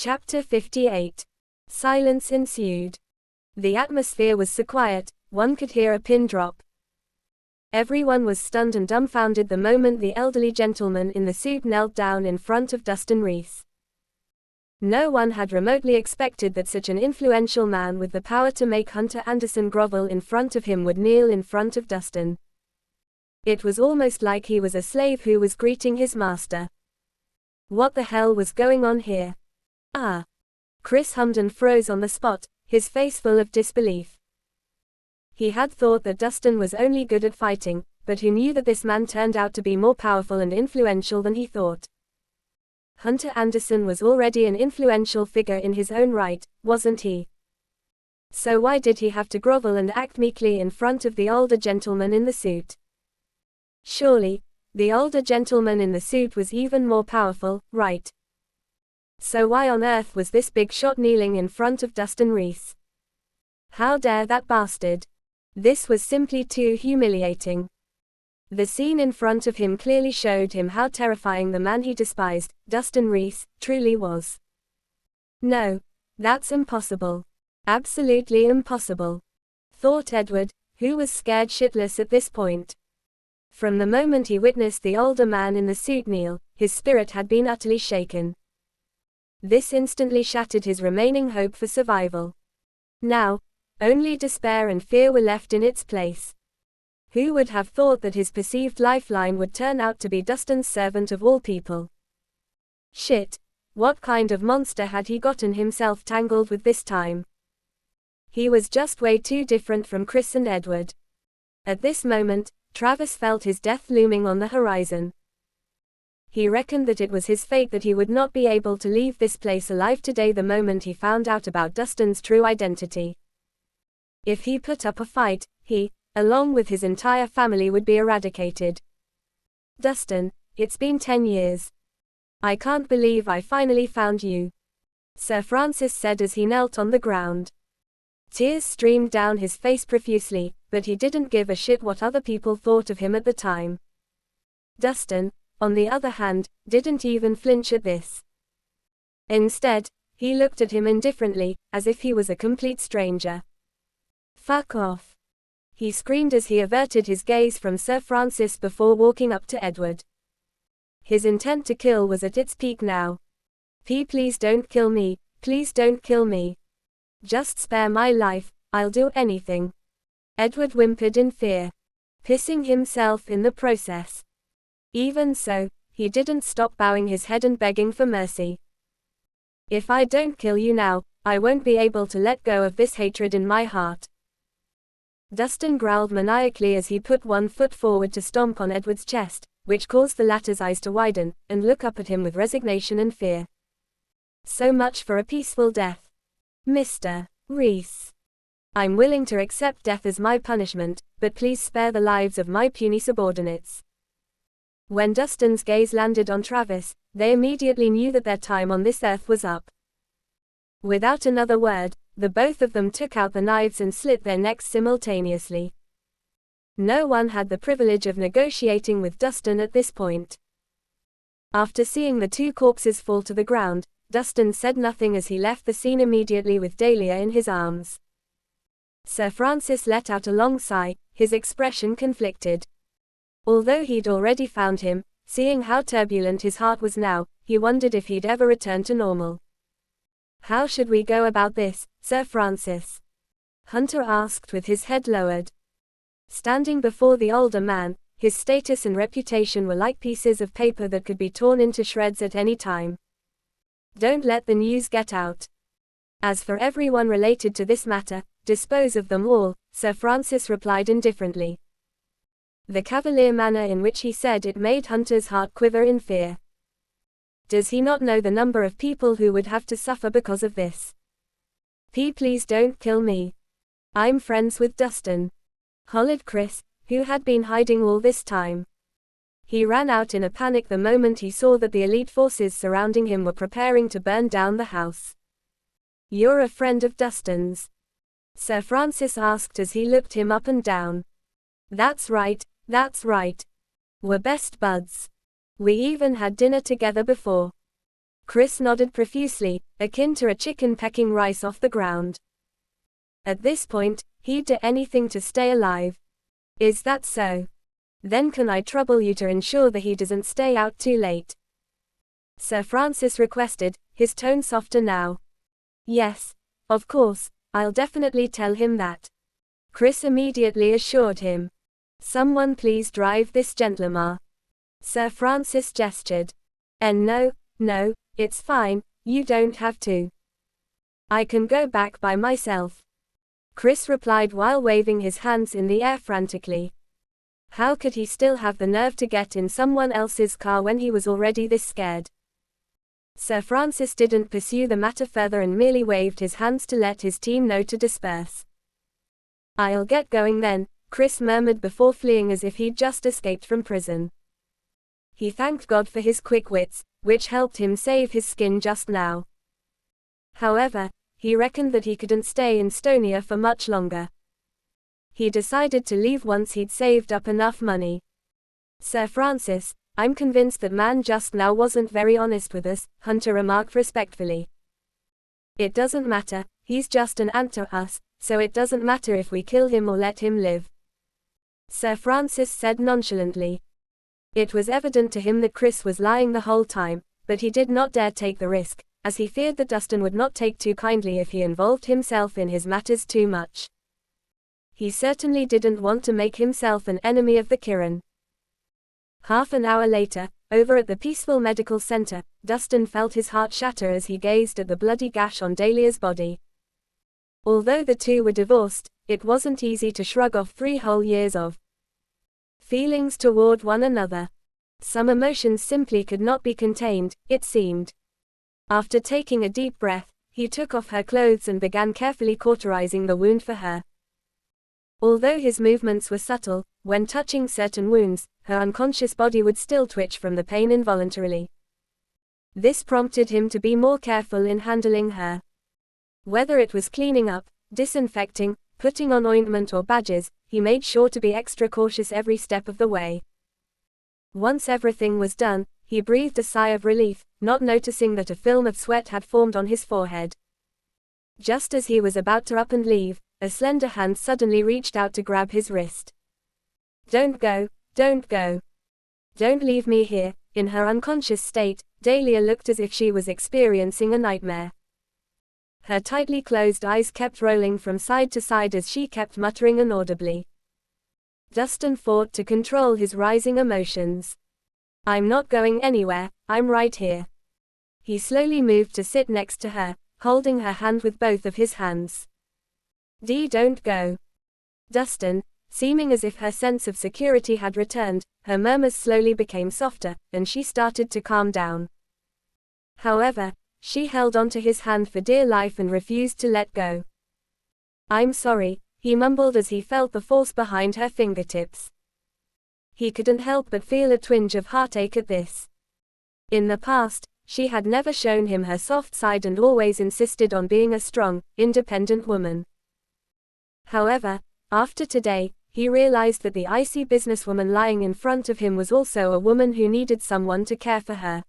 Chapter 58. Silence ensued. The atmosphere was so quiet, one could hear a pin drop. Everyone was stunned and dumbfounded the moment the elderly gentleman in the suit knelt down in front of Dustin Rhys. No one had remotely expected that such an influential man with the power to make Hunter Anderson grovel in front of him would kneel in front of Dustin. It was almost like he was a slave who was greeting his master. What the hell was going on here? Chris hummed and froze on the spot, his face full of disbelief. He had thought that Dustin was only good at fighting, but who knew that this man turned out to be more powerful and influential than he thought? Hunter Anderson was already an influential figure in his own right, wasn't he? So why did he have to grovel and act meekly in front of the older gentleman in the suit? Surely, the older gentleman in the suit was even more powerful, right? So why on earth was this big shot kneeling in front of Dustin Rhys? How dare that bastard? This was simply too humiliating. The scene in front of him clearly showed him how terrifying the man he despised, Dustin Rhys, truly was. No, that's impossible. Absolutely impossible, thought Edward, who was scared shitless at this point. From the moment he witnessed the older man in the suit kneel, his spirit had been utterly shaken. This instantly shattered his remaining hope for survival. Now, only despair and fear were left in its place. Who would have thought that his perceived lifeline would turn out to be Dustin's servant of all people? Shit, what kind of monster had he gotten himself tangled with this time? He was just way too different from Chris and Edward. At this moment, Travis felt his death looming on the horizon. He reckoned that it was his fate that he would not be able to leave this place alive today the moment he found out about Dustin's true identity. If he put up a fight, he, along with his entire family, would be eradicated. Dustin, it's been 10 years. I can't believe I finally found you, Sir Francis said as he knelt on the ground. Tears streamed down his face profusely, but he didn't give a shit what other people thought of him at the time. Dustin, on the other hand, didn't even flinch at this. Instead, he looked at him indifferently, as if he was a complete stranger. Fuck off, he screamed as he averted his gaze from Sir Francis before walking up to Edward. His intent to kill was at its peak now. Please don't kill me, please don't kill me. Just spare my life, I'll do anything. Edward whimpered in fear, pissing himself in the process. Even so, he didn't stop bowing his head and begging for mercy. If I don't kill you now, I won't be able to let go of this hatred in my heart. Dustin growled maniacally as he put one foot forward to stomp on Edward's chest, which caused the latter's eyes to widen, and look up at him with resignation and fear. So much for a peaceful death. Mr. Rhys. I'm willing to accept death as my punishment, but please spare the lives of my puny subordinates. When Dustin's gaze landed on Travis, they immediately knew that their time on this earth was up. Without another word, the both of them took out the knives and slit their necks simultaneously. No one had the privilege of negotiating with Dustin at this point. After seeing the two corpses fall to the ground, Dustin said nothing as he left the scene immediately with Dahlia in his arms. Sir Francis let out a long sigh, his expression conflicted. Although he'd already found him, seeing how turbulent his heart was now, he wondered if he'd ever return to normal. How should we go about this, Sir Francis? Hunter asked with his head lowered. Standing before the older man, his status and reputation were like pieces of paper that could be torn into shreds at any time. Don't let the news get out. As for everyone related to this matter, dispose of them all, Sir Francis replied indifferently. The cavalier manner in which he said it made Hunter's heart quiver in fear. Does he not know the number of people who would have to suffer because of this? Please don't kill me. I'm friends with Dustin, hollered Chris, who had been hiding all this time. He ran out in a panic the moment he saw that the elite forces surrounding him were preparing to burn down the house. You're a friend of Dustin's? Sir Francis asked as he looked him up and down. That's right, that's right. We're best buds. We even had dinner together before. Chris nodded profusely, akin to a chicken pecking rice off the ground. At this point, he'd do anything to stay alive. Is that so? Then can I trouble you to ensure that he doesn't stay out too late? Sir Francis requested, his tone softer now. Yes, of course, I'll definitely tell him that. Chris immediately assured him. Someone please drive this gentleman. Sir Francis gestured. And no, it's fine, you don't have to. I can go back by myself. Chris replied while waving his hands in the air frantically. How could he still have the nerve to get in someone else's car when he was already this scared? Sir Francis didn't pursue the matter further and merely waved his hands to let his team know to disperse. I'll get going then, Chris murmured before fleeing as if he'd just escaped from prison. He thanked God for his quick wits, which helped him save his skin just now. However, he reckoned that he couldn't stay in Stonia for much longer. He decided to leave once he'd saved up enough money. Sir Francis, I'm convinced that man just now wasn't very honest with us, Hunter remarked respectfully. It doesn't matter, he's just an ant to us, so it doesn't matter if we kill him or let him live. Sir Francis said nonchalantly. It was evident to him that Chris was lying the whole time, but he did not dare take the risk, as he feared that Dustin would not take too kindly if he involved himself in his matters too much. He certainly didn't want to make himself an enemy of the Kirin. Half an hour later, over at the peaceful medical center, Dustin felt his heart shatter as he gazed at the bloody gash on Dahlia's body. Although the two were divorced, it wasn't easy to shrug off 3 whole years of feelings toward one another. Some emotions simply could not be contained, it seemed. After taking a deep breath, he took off her clothes and began carefully cauterizing the wound for her. Although his movements were subtle, when touching certain wounds, her unconscious body would still twitch from the pain involuntarily. This prompted him to be more careful in handling her. Whether it was cleaning up, disinfecting, putting on ointment or badges, he made sure to be extra cautious every step of the way. Once everything was done, he breathed a sigh of relief, not noticing that a film of sweat had formed on his forehead. Just as he was about to up and leave, a slender hand suddenly reached out to grab his wrist. Don't go, don't go. Don't leave me here. In her unconscious state, Dahlia looked as if she was experiencing a nightmare. Her tightly closed eyes kept rolling from side to side as she kept muttering inaudibly. Dustin fought to control his rising emotions. I'm not going anywhere, I'm right here. He slowly moved to sit next to her, holding her hand with both of his hands. Don't go. Dustin, seeming as if her sense of security had returned, her murmurs slowly became softer, and she started to calm down. However, she held onto his hand for dear life and refused to let go. I'm sorry, he mumbled as he felt the force behind her fingertips. He couldn't help but feel a twinge of heartache at this. In the past, she had never shown him her soft side and always insisted on being a strong, independent woman. However, after today, he realized that the icy businesswoman lying in front of him was also a woman who needed someone to care for her.